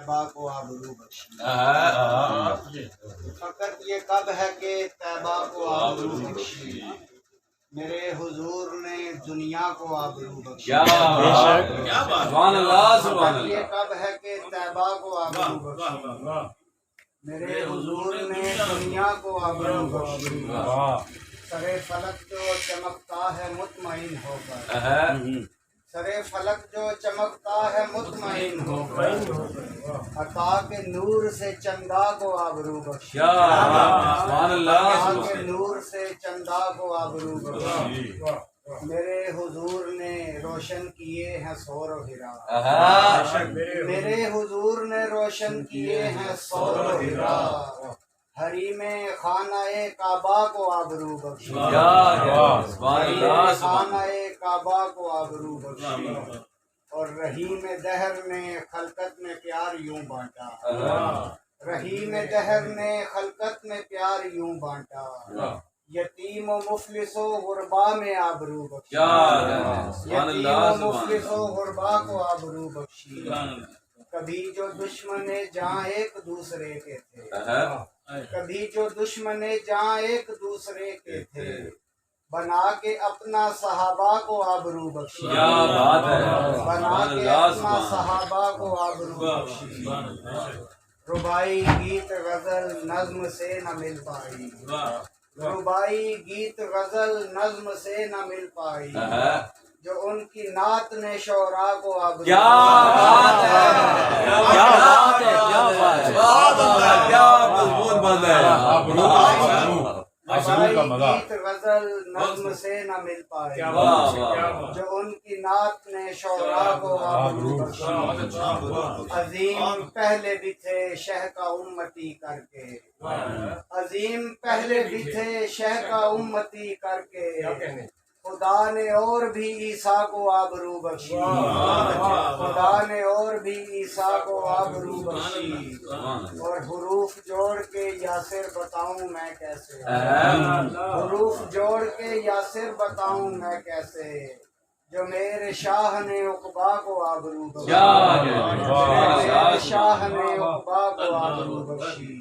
طیبہ کو آبرو بخشی۔ فقط یہ کب ہے کہ طیبہ کو آبرو بخشی، میرے حضور نے دنیا کو آبرو بخشی۔ سبحان اللہ سبحان فقط یہ اللہ۔ کب ہے کہ طیبہ کو آبرو بخشی، میرے حضور نے دنیا کو آبرو بخشی۔ سرے فلک جو چمکتا ہے مطمئن ہو کر، سرے فلک جو چمکتا ہے مطمئن ہو کر، عطا کے نور سے چندہ کو آبرو بخشی، سبحان اللہ عطا سبحان کے نور سے چندہ کو آبرو بخشی۔ میرے حضور نے روشن کیے ہیں سور و ہرا، میرے حضور نے روشن کیے ہیں سور و ہرا، حریم خانہ کعبہ کو آبرو بخشی، خانہ کعبہ کو آبرو بخشی۔ اور رحیم دہر نے خلقت میں پیار یوں بانٹا، رحیم دہر نے خلقت میں پیار یوں بانٹا، یتیم و مفلس و غربا میں آبرو بخشی، یتیم و مفلس و غربا کو آبرو بخشی۔ کبھی جو دشمن جہاں ایک دوسرے کے تھے، کبھی جو دشمن جہاں ایک دوسرے کے تھے، بنا کے اپنا صحابہ کو آبرو بخشی، بنا کے اپنا صحابہ کو آبرو بخشی۔ ربائی گیت غزل نظم سے نہ مل پائی، ربائی گیت غزل نظم سے نہ مل پائی، جو ان کی نعت نے شعراء کو آبرو گیت غزل نظم سے نہ مل پائی، جو ان کی نعت نے شعراء کو آبرو بخشی۔ عظیم پہلے بھی تھے شہ کا امتی کر کے، عظیم پہلے بھی تھے شہ کا امتی کر کے، خدا نے اور بھی عیسیٰ کو آبرو بخشی، خدا نے اور بھی عیسیٰ کو آبرو بخشی۔ اور حروف جوڑ کے یاسر بتاؤں میں کیسے، حروف جوڑ کے یاسر بتاؤں میں کیسے، جو میرے شاہ نے عقبہ کو آبرو بخشی، میرے شاہ نے عقبہ کو آبرو بخشی۔